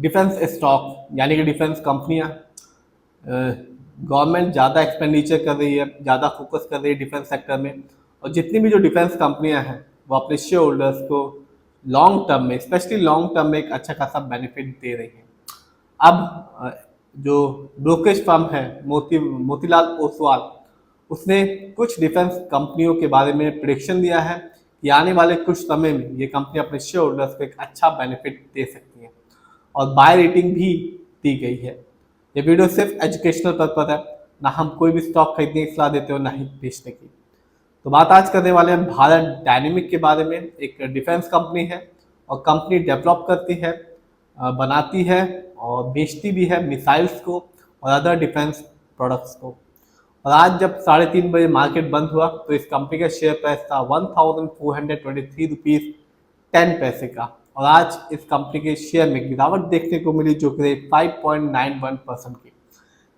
Defence stock यानी कि defence कंपनियां, गवर्नमेंट ज़्यादा एक्सपेंडिचर कर रही है, ज़्यादा फोकस कर रही है डिफेंस सेक्टर में। और जितनी भी जो डिफेंस कंपनियां हैं वो अपने शेयर होल्डर्स को लॉन्ग टर्म में, स्पेशली लॉन्ग टर्म में, एक अच्छा खासा बेनिफिट दे रही हैं। अब जो ब्रोकरेज फर्म है मोतीलाल ओसवाल, उसने कुछ डिफेंस कंपनियों के बारे में प्रिडिक्शन दिया है कि आने वाले कुछ समय में ये कंपनी अपने शेयर होल्डर्स को एक अच्छा बेनिफिट दे सकती है, और बाय रेटिंग भी दी गई है। ये वीडियो सिर्फ एजुकेशनल पर्पज है, ना हम कोई भी स्टॉक खरीदने की सलाह देते हो ना ही बेचने की। तो बात आज करने वाले हैं भारत डायनेमिक के बारे में। एक डिफेंस कंपनी है और कंपनी डेवलप करती है, बनाती है और बेचती भी है मिसाइल्स को और अदर डिफेंस प्रोडक्ट्स को। और आज जब 3:30 बजे मार्केट बंद हुआ तो इस कंपनी का शेयर प्राइस था 1423 रुपीज 10 पैसे का, और आज इस कंपनी के शेयर में गिरावट देखने को मिली जो कि 5.91% की।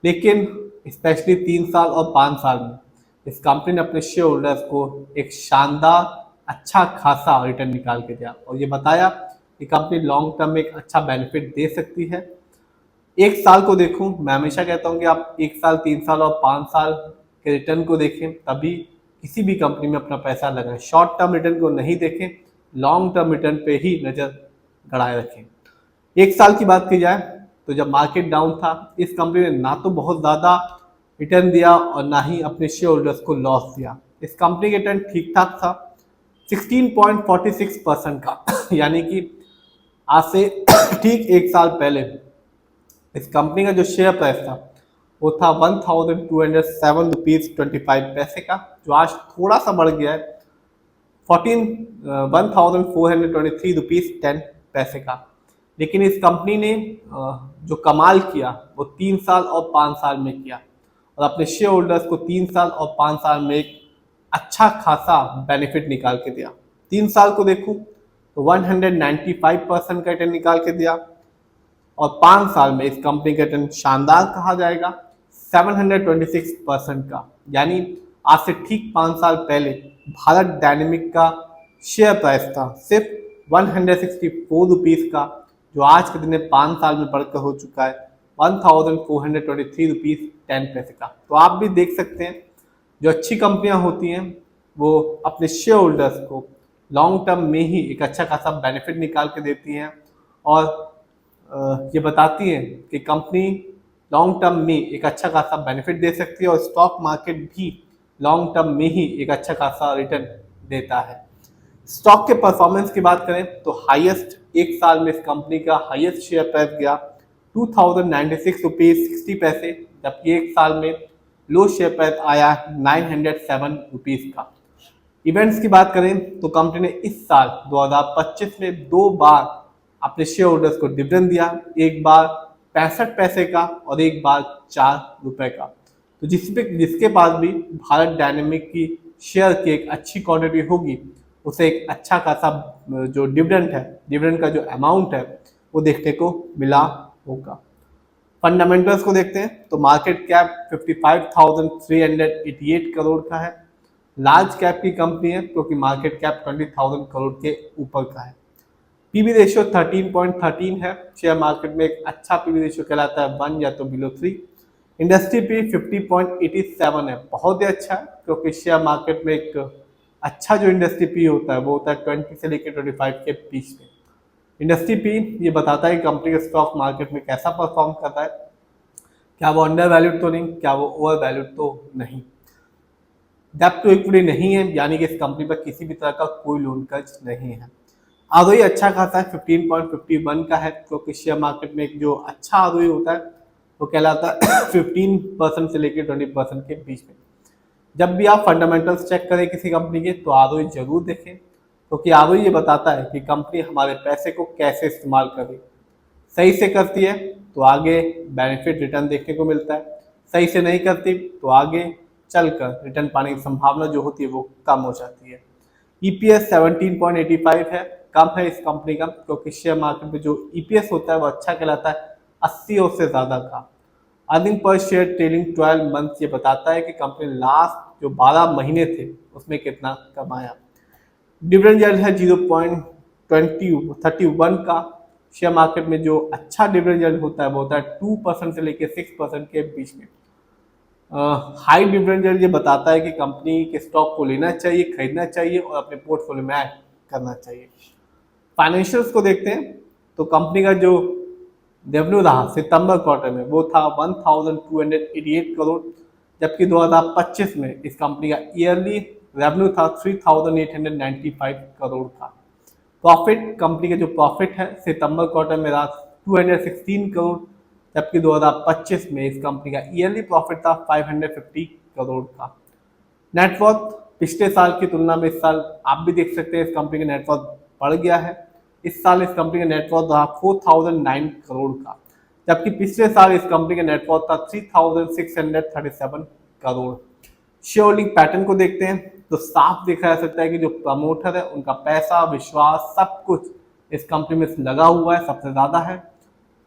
लेकिन स्पेशली 3 साल और 5 साल में इस कंपनी ने अपने शेयर होल्डर्स को एक शानदार अच्छा खासा रिटर्न निकाल के दिया, और ये बताया कि कंपनी लॉन्ग टर्म में एक अच्छा बेनिफिट दे सकती है। एक साल को देखूं, मैं हमेशा कहता हूं कि आप 1 साल, 3 साल और 5 साल के रिटर्न को देखें, तभी किसी भी कंपनी में अपना पैसा लगाएं। शॉर्ट टर्म रिटर्न को नहीं देखें, लॉन्ग टर्म रिटर्न पे ही नज़र गड़ाए रखें। 1 साल की बात की जाए तो जब मार्केट डाउन था, इस कंपनी ने ना तो बहुत ज़्यादा रिटर्न दिया और ना ही अपने शेयर होल्डर्स को लॉस दिया। इस कंपनी का रिटर्न ठीक ठाक था, 16.46% का यानी कि आज से ठीक 1 साल पहले इस कंपनी का जो शेयर प्राइस था वो था 1207 रुपीज 25 पैसे का, जो आज थोड़ा सा बढ़ गया है 1423 रुपीज 10 पैसे का। लेकिन इस कंपनी ने जो कमाल किया वो 3 साल और 5 साल में किया, और अपने शेयर होल्डर्स को 3 साल और 5 साल में एक अच्छा खासा बेनिफिट निकाल के दिया। 3 साल को देखूं तो 195% का रिटर्न निकाल के दिया, और 5 साल में इस कंपनी का रिटर्न शानदार कहा जाएगा 726% का। यानी आज से ठीक 5 साल पहले भारत डायनेमिक का शेयर प्राइस था सिर्फ 164 रुपीज का, जो आज के दिन में 5 साल में बढ़कर हो चुका है 1423 रुपीज 10 पैसे का। तो आप भी देख सकते हैं, जो अच्छी कंपनियां होती हैं वो अपने शेयर होल्डर्स को लॉन्ग टर्म में ही एक अच्छा खासा बेनिफिट निकाल के देती हैं, और ये बताती हैं कि कंपनी लॉन्ग टर्म में एक अच्छा खासा बेनिफिट दे सकती है, और स्टॉक मार्केट भी लॉन्ग टर्म में ही एक अच्छा खासा रिटर्न देता है। स्टॉक के परफॉर्मेंस की बात करें तो हाईएस्ट 1 साल में इस कंपनी का हाईएस्ट शेयर प्राइस गया 2096 रुपीज 60 पैसे, जबकि 1 साल में लो शेयर प्राइस आया 907 रुपीज का। इवेंट्स की बात करें तो कंपनी ने इस साल 2025 में 2 बार अपने शेयर होल्डर्स को डिविडेंड दिया, एक बार 65 पैसे का और एक बार 4 रुपए का। तो जिसके पास भी भारत डायनेमिक की शेयर की एक अच्छी क्वांटिटी होगी, उसे एक अच्छा खासा जो डिविडेंड का जो अमाउंट है वो देखने को मिला होगा। फंडामेंटल्स को देखते हैं तो मार्केट कैप 55,388 करोड़ का है। लार्ज कैप की कंपनी है क्योंकि मार्केट कैप 20,000 करोड़ के ऊपर का है। पीबी रेशियो 13.13 है। शेयर मार्केट में एक अच्छा पीबी रेशियो कहलाता है 1 या तो बिलो 3। इंडस्ट्री पी 50.87 है, बहुत ही अच्छा है क्योंकि शेयर मार्केट में एक अच्छा जो इंडस्ट्री पी होता है वो होता है 20 से लेकर 25 के बीच में। इंडस्ट्री पी ये बताता है कि कंपनी का स्टॉक मार्केट में कैसा परफॉर्म कर रहा है, क्या वो अंडर वैल्यूड तो नहीं, क्या वो ओवर वैल्यूड तो नहीं। डेब्ट टू इक्विटी नहीं है, यानी कि इस कंपनी पर किसी भी तरह का कोई लोन कर्ज नहीं है। आरओई अच्छा खासा है, 15.51 का है, क्योंकि शेयर मार्केट में एक जो अच्छा आरओई होता है वो कहलाता है 15% से लेकर 20% के बीच में। जब भी आप फंडामेंटल्स चेक करें किसी कंपनी के तो आरओई जरूर देखें, क्योंकि आरओई ये बताता है कि कंपनी हमारे पैसे को कैसे इस्तेमाल करे। सही से करती है तो आगे बेनिफिट रिटर्न देखने को मिलता है, सही से नहीं करती तो आगे चलकर रिटर्न पाने की संभावना जो होती है वो कम हो जाती है। ईपीएस 17.85 है, कम है इस कंपनी का, क्योंकि शेयर मार्केट में जो ईपीएस होता है वो अच्छा कहलाता है 80 और से ज़्यादा का। Earning per share trailing 12 month ये बताता है कि कंपनी लास्ट जो 12 महीने थे उसमें कितना कमाया। डिविडेंड यील्ड है 0.31 का, शेयर मार्केट में जो अच्छा डिविडेंड यील्ड होता है वो होता है 2% से लेकर 6% के बीच में। हाई डिविडेंड यील्ड ये बताता है कि कंपनी के स्टॉक को लेना चाहिए, खरीदना चाहिए और अपने पोर्टफोलियो में ऐड करना चाहिए। फाइनेंशियल्स को देखते हैं तो कंपनी का जो रेवेन्यू रहा सितंबर क्वार्टर में वो था 1288 करोड़, जबकि 2025 में इस कंपनी का ईयरली रेवेन्यू था 3895 करोड़ का। प्रॉफिट, कंपनी का जो प्रॉफिट है सितंबर क्वार्टर में रहा 216 करोड़, जबकि 2025 में इस कंपनी का ईयरली प्रॉफिट था 550 करोड़ का। नेटवर्थ पिछले साल की तुलना में इस साल आप भी देख सकते हैं इस कंपनी का नेटवर्थ बढ़ गया है। इस साल इस कंपनी का नेटवर्थ रहा 4009 करोड़ का, जबकि पिछले साल इस कंपनी का नेटवर्थ था 3637 करोड़। शेयर होल्डिंग पैटर्न को देखते हैं तो साफ देखा जा सकता है कि जो प्रमोटर है उनका पैसा, विश्वास, सब कुछ इस कंपनी में लगा हुआ है, सबसे ज्यादा है।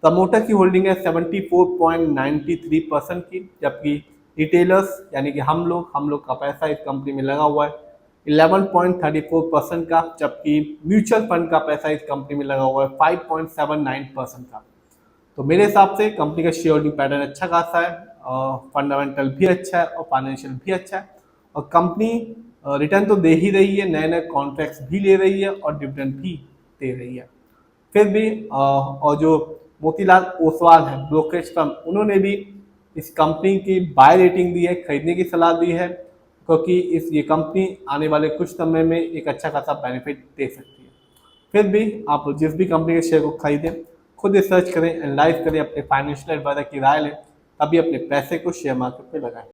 प्रमोटर की होल्डिंग है 74.93% की, जबकि रिटेलर्स यानी कि हम लोग का पैसा इस कंपनी में लगा हुआ है 11.34% का, जबकि म्यूचुअल फंड का पैसा इस कंपनी में लगा हुआ है 5.79% का। तो मेरे हिसाब से कंपनी का शेयर होल्डिंग पैटर्न अच्छा खासा है, फंडामेंटल भी अच्छा है और फाइनेंशियल भी अच्छा है, और कंपनी रिटर्न तो दे ही रही है, नए नए कॉन्ट्रैक्ट्स भी ले रही है और डिविडेंड भी दे रही है। फिर भी और जो मोतीलाल ओसवाल है ब्रोकरेज फर्म, उन्होंने भी इस कंपनी की बाय रेटिंग दी है, खरीदने की सलाह दी है, क्योंकि ये कंपनी आने वाले कुछ समय में एक अच्छा खासा बेनिफिट दे सकती है। फिर भी आप जिस भी कंपनी के शेयर को खरीदें खुद रिसर्च करें, एनालाइज करें, अपने फाइनेंशियल एडवाइजर की राय लें, तभी अपने पैसे को शेयर मार्केट में लगाएं।